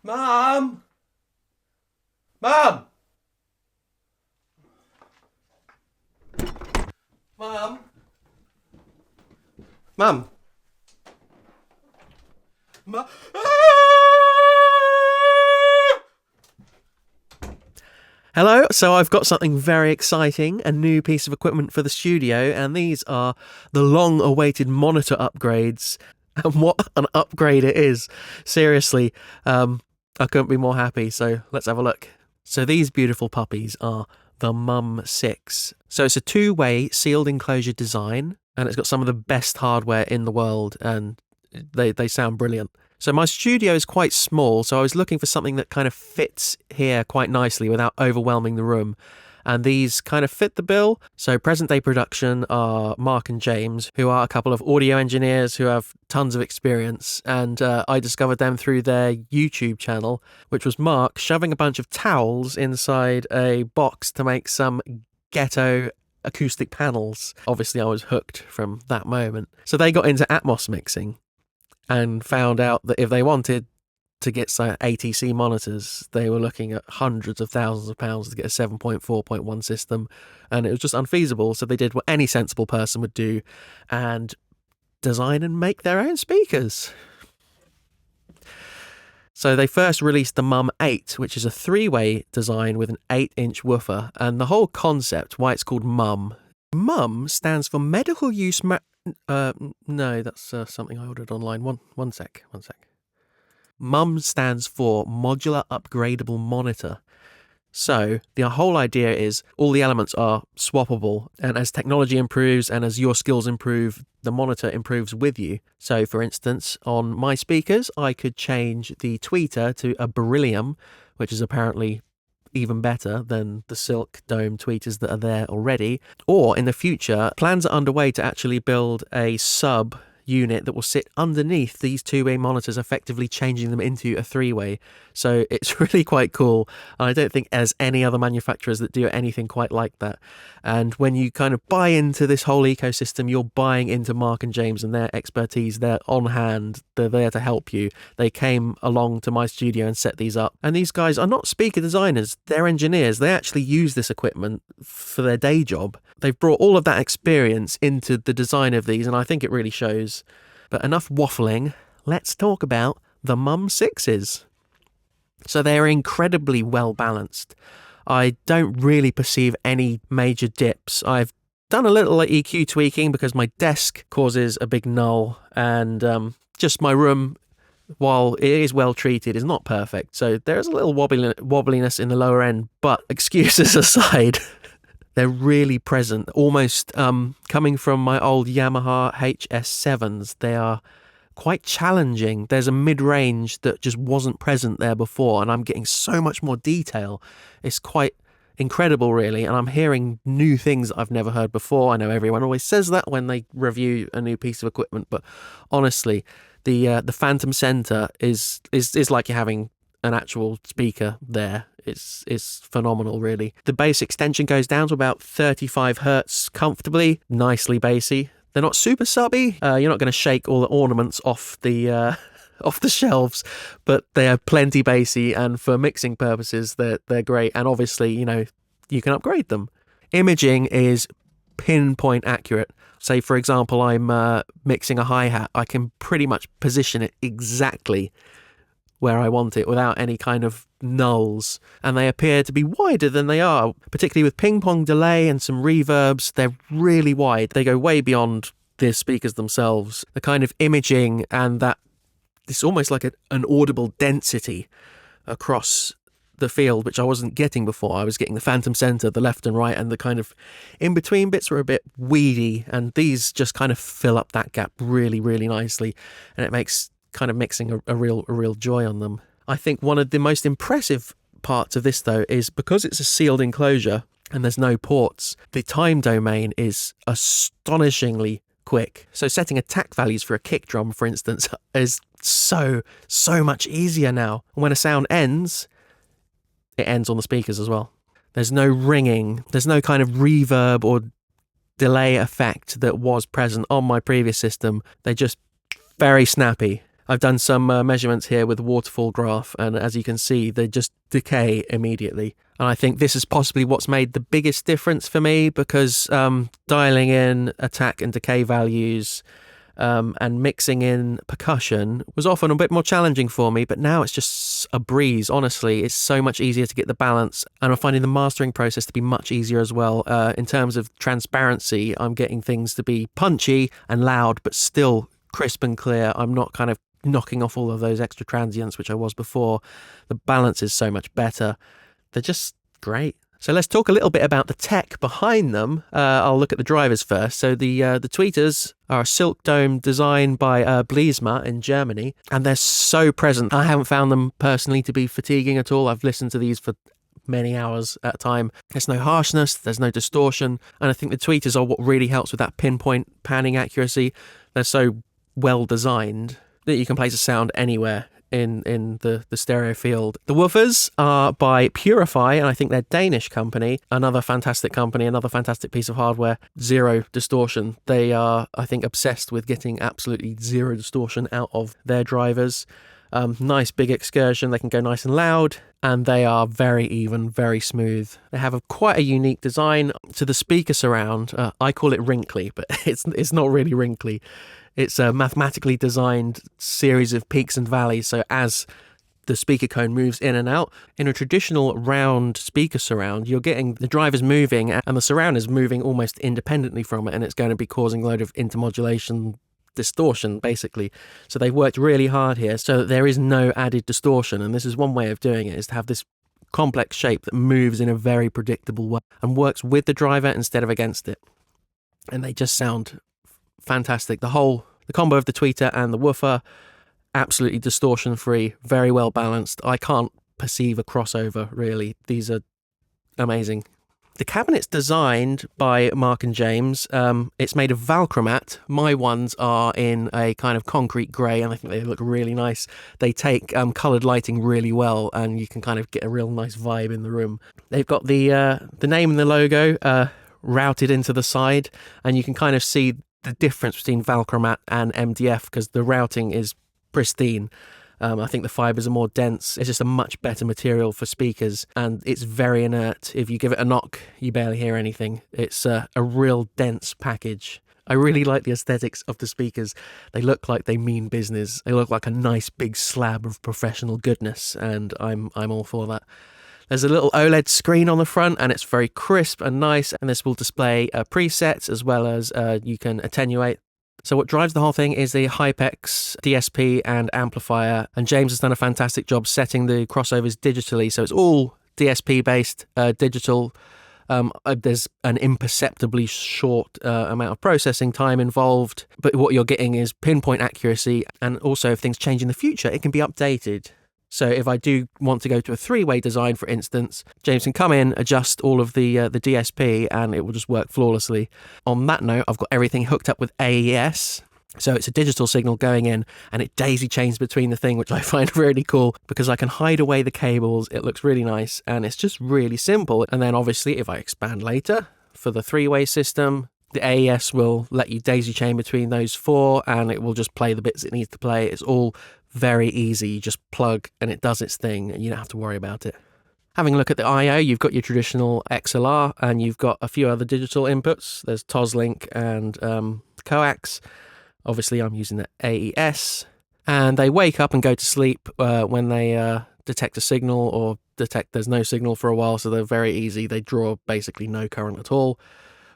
Mum! Mum! Mum! Mum! Mum! Hello, so I've got something very exciting, a new piece of equipment for the studio, and these are the long-awaited monitor upgrades. And what an upgrade it is. Seriously, I couldn't be more happy, so let's have a look. So these beautiful puppies are the MUM-6. So it's a two-way sealed enclosure design, and it's got some of the best hardware in the world, and they sound brilliant. So my studio is quite small, so I was looking for something that kind of fits here quite nicely without overwhelming the room. And these kind of fit the bill. So present day production are Mark and James, who are a couple of audio engineers who have tons of experience. And I discovered them through their YouTube channel, which was Mark shoving a bunch of towels inside a box to make some ghetto acoustic panels. Obviously, I was hooked from that moment. So they got into Atmos mixing and found out that if they wanted to get some ATC monitors, they were looking at hundreds of thousands of pounds to get a 7.4.1 system, and it was just unfeasible. So they did what any sensible person would do and design and make their own speakers. So they first released the MUM-8, which is a three-way design with an 8-inch woofer, and the whole concept, why it's called MUM. MUM stands for Medical Use no, that's something I ordered online. One sec. MUM stands for Modular Upgradable Monitor. So the whole idea is all the elements are swappable, and as technology improves and as your skills improve, the monitor improves with you. So for instance, on my speakers, I could change the tweeter to a beryllium, which is apparently even better than the silk dome tweeters that are there already. Or in the future, plans are underway to actually build a sub unit that will sit underneath these two-way monitors, effectively changing them into a three-way. So it's really quite cool. I don't think there's any other manufacturers that do anything quite like that. And when you kind of buy into this whole ecosystem, you're buying into Mark and James and their expertise. They're on hand. They're there to help you. They came along to my studio and set these up. And these guys are not speaker designers. They're engineers. They actually use this equipment for their day job. They've brought all of that experience into the design of these, and I think it really shows. But enough waffling, let's talk about the MUM-6s. So they're incredibly well balanced. I don't really perceive any major dips. I've done a little EQ tweaking because my desk causes a big null, and just my room, while it is well treated, is not perfect. So there's a little wobbliness in the lower end, but excuses aside, they're really present, almost coming from my old Yamaha HS7s. They are quite challenging. There's a mid-range that just wasn't present there before, and I'm getting so much more detail. It's quite incredible, really, and I'm hearing new things that I've never heard before. I know everyone always says that when they review a new piece of equipment, but honestly, the Phantom Center is like you're having an actual speaker there. It's phenomenal, really. The bass extension goes down to about 35 hertz comfortably, nicely bassy. They're not super subby. You're not going to shake all the ornaments off the off the shelves, but they are plenty bassy, and for mixing purposes, they're great. And obviously, you can upgrade them. Imaging is pinpoint accurate. Say, for example, I'm mixing a hi-hat. I can pretty much position it exactly where I want it without any kind of nulls, and they appear to be wider than they are, particularly with ping pong delay and some reverbs. They're really wide. They go way beyond the speakers themselves. The kind of imaging and that it's almost like an audible density across the field, which I wasn't getting before. I was getting the Phantom Center, the left and right, and the kind of in-between bits were a bit weedy, and these just kind of fill up that gap really, really nicely, and it makes kind of mixing a real joy on them. I think one of the most impressive parts of this, though, is because it's a sealed enclosure and there's no ports, the time domain is astonishingly quick. So setting attack values for a kick drum, for instance, is so much easier now. When a sound ends, it ends on the speakers as well. There's no ringing, there's no kind of reverb or delay effect that was present on my previous system. They're just very snappy. I've done some measurements here with the waterfall graph, and as you can see, they just decay immediately. And I think this is possibly what's made the biggest difference for me, because dialing in attack and decay values and mixing in percussion was often a bit more challenging for me, but now it's just a breeze. Honestly, it's so much easier to get the balance, and I'm finding the mastering process to be much easier as well. In terms of transparency, I'm getting things to be punchy and loud, but still crisp and clear. I'm not kind of knocking off all of those extra transients, which I was before. The balance is so much better. They're just great. So let's talk a little bit about the tech behind them. I'll look at the drivers first. So the tweeters are a silk dome designed by Bleesma in Germany, and they're so present. I haven't found them personally to be fatiguing at all. I've listened to these for many hours at a time. There's no harshness, there's no distortion, and I think the tweeters are what really helps with that pinpoint panning accuracy. They're so well designed that you can place a sound anywhere in the stereo field. The woofers are by Purify, and I think they're a Danish company. Another fantastic company, another fantastic piece of hardware. Zero distortion. They are, I think, obsessed with getting absolutely zero distortion out of their drivers. Nice big excursion. They can go nice and loud, and they are very even, very smooth. They have quite a unique design to the speaker surround. I call it wrinkly, but it's not really wrinkly. It's a mathematically designed series of peaks and valleys, so as the speaker cone moves in and out, in a traditional round speaker surround, you're getting the drivers moving and the surround is moving almost independently from it, and it's going to be causing a load of intermodulation distortion, basically. So they've worked really hard here so that there is no added distortion, and this is one way of doing it, is to have this complex shape that moves in a very predictable way and works with the driver instead of against it. And they just sound fantastic. The combo of the tweeter and the woofer, absolutely distortion free, very well balanced. I can't perceive a crossover, really. These are amazing. The cabinet's designed by Mark and James. It's made of Valchromat. My ones are in a kind of concrete grey, and I think they look really nice. They take coloured lighting really well, and you can kind of get a real nice vibe in the room. They've got the name and the logo routed into the side, and you can kind of see the difference between Valchromat and MDF because the routing is pristine. I think the fibres are more dense. It's just a much better material for speakers, and it's very inert. If you give it a knock, you barely hear anything. It's a real dense package. I really like the aesthetics of the speakers. They look like they mean business. They look like a nice big slab of professional goodness, and I'm all for that. There's a little OLED screen on the front, and it's very crisp and nice, and this will display presets as well as you can attenuate. So what drives the whole thing is the Hypex DSP and amplifier, and James has done a fantastic job setting the crossovers digitally, so it's all DSP based, digital. There's an imperceptibly short amount of processing time involved, but what you're getting is pinpoint accuracy, and also if things change in the future, it can be updated. So if I do want to go to a three-way design, for instance, James can come in, adjust all of the DSP, and it will just work flawlessly. On that note, I've got everything hooked up with AES. So it's a digital signal going in, and it daisy chains between the thing, which I find really cool because I can hide away the cables. It looks really nice, and it's just really simple. And then obviously, if I expand later for the three-way system, the AES will let you daisy chain between those four, and it will just play the bits it needs to play. It's all very easy. You just plug and it does its thing, and you don't have to worry about it. Having a look at the I/O, you've got your traditional XLR, and you've got a few other digital inputs. There's Toslink and coax. Obviously, I'm using the AES, and they wake up and go to sleep when they detect a signal or detect there's no signal for a while, so they're very easy. They draw basically no current at all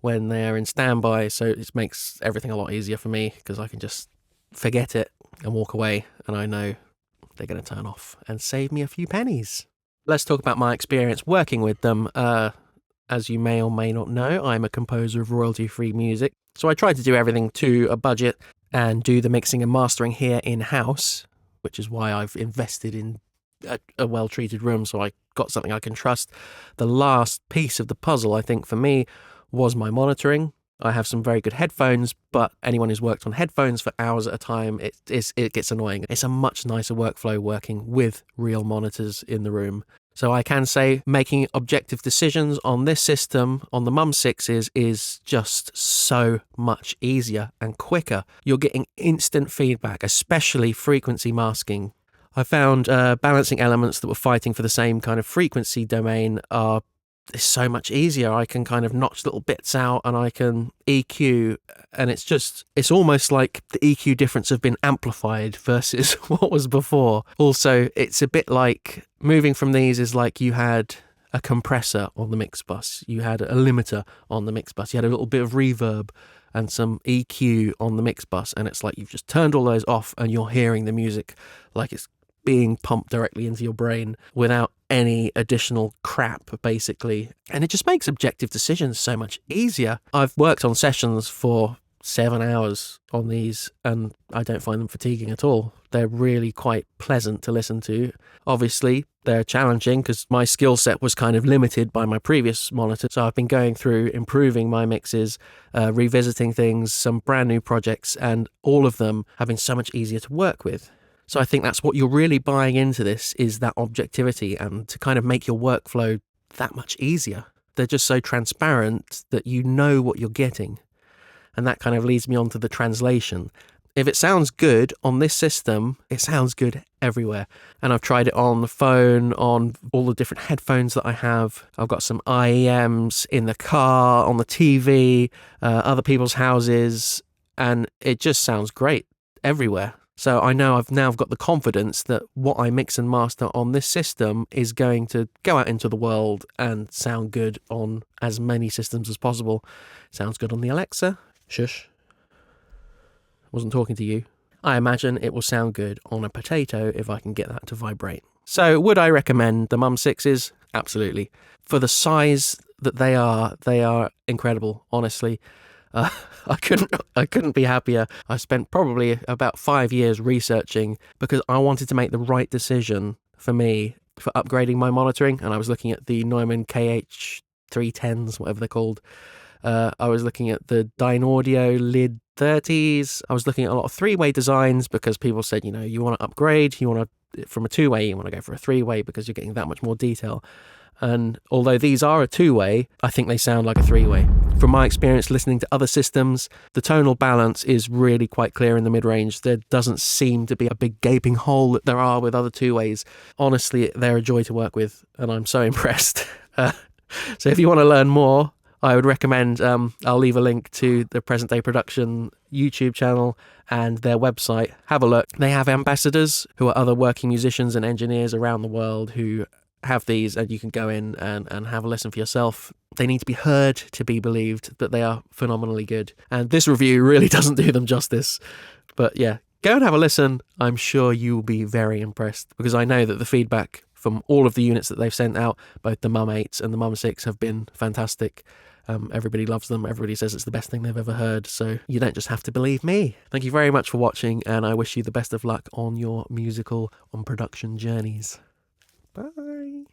when they're in standby, so it makes everything a lot easier for me because I can just forget it and walk away, and I know they're going to turn off and save me a few pennies. Let's talk about my experience working with them. As you may or may not know, I'm a composer of royalty-free music, so I try to do everything to a budget and do the mixing and mastering here in-house, which is why I've invested in a well-treated room, so I got something I can trust. The last piece of the puzzle, I think, for me, was my monitoring. I have some very good headphones, but anyone who's worked on headphones for hours at a time, it gets annoying. It's a much nicer workflow working with real monitors in the room. So I can say making objective decisions on this system, on the MUM-6s, is just so much easier and quicker. You're getting instant feedback, especially frequency masking. I found balancing elements that were fighting for the same kind of frequency domain is so much easier. I can kind of notch little bits out and I can EQ, and it's almost like the EQ difference have been amplified versus what was before. Also, it's a bit like moving from these is like you had a compressor on the mix bus, you had a limiter on the mix bus, you had a little bit of reverb and some EQ on the mix bus, and it's like you've just turned all those off and you're hearing the music like it's being pumped directly into your brain without any additional crap, basically. And it just makes objective decisions so much easier. I've worked on sessions for 7 hours on these and I don't find them fatiguing at all. They're really quite pleasant to listen to. Obviously, they're challenging because my skill set was kind of limited by my previous monitor. So I've been going through improving my mixes, revisiting things, some brand new projects, and all of them have been so much easier to work with. So I think that's what you're really buying into this, is that objectivity and to kind of make your workflow that much easier. They're just so transparent that you know what you're getting. And that kind of leads me on to the translation. If it sounds good on this system, it sounds good everywhere. And I've tried it on the phone, on all the different headphones that I have. I've got some IEMs in the car, on the TV, other people's houses, and it just sounds great everywhere. So I know I've now got the confidence that what I mix and master on this system is going to go out into the world and sound good on as many systems as possible. Sounds good on the Alexa. Shush. Wasn't talking to you. I imagine it will sound good on a potato if I can get that to vibrate. So would I recommend the MUM-6s? Absolutely. For the size that they are incredible, honestly. I couldn't be happier. I spent probably about 5 years researching because I wanted to make the right decision for me for upgrading my monitoring, and I was looking at the Neumann KH310s, whatever they're called. I was looking at the Dynaudio Lid 30s. I was looking at a lot of three-way designs because people said, you want to upgrade, from a two-way, you want to go for a three-way because you're getting that much more detail. And although these are a two-way, I think they sound like a three-way. From my experience listening to other systems, the tonal balance is really quite clear in the mid-range. There doesn't seem to be a big gaping hole that there are with other two-ways. Honestly, they're a joy to work with, and I'm so impressed. So if you want to learn more, I would recommend, I'll leave a link to the Present Day Production YouTube channel and their website. Have a look. They have ambassadors who are other working musicians and engineers around the world who have these, and you can go in and have a listen for yourself. They need to be heard to be believed that they are phenomenally good. And this review really doesn't do them justice. But yeah, go and have a listen. I'm sure you will be very impressed because I know that the feedback from all of the units that they've sent out, both the MUM-8s and the MUM-6, have been fantastic. Everybody loves them. Everybody says it's the best thing they've ever heard. So you don't just have to believe me. Thank you very much for watching, and I wish you the best of luck on your musical and production journeys. Bye.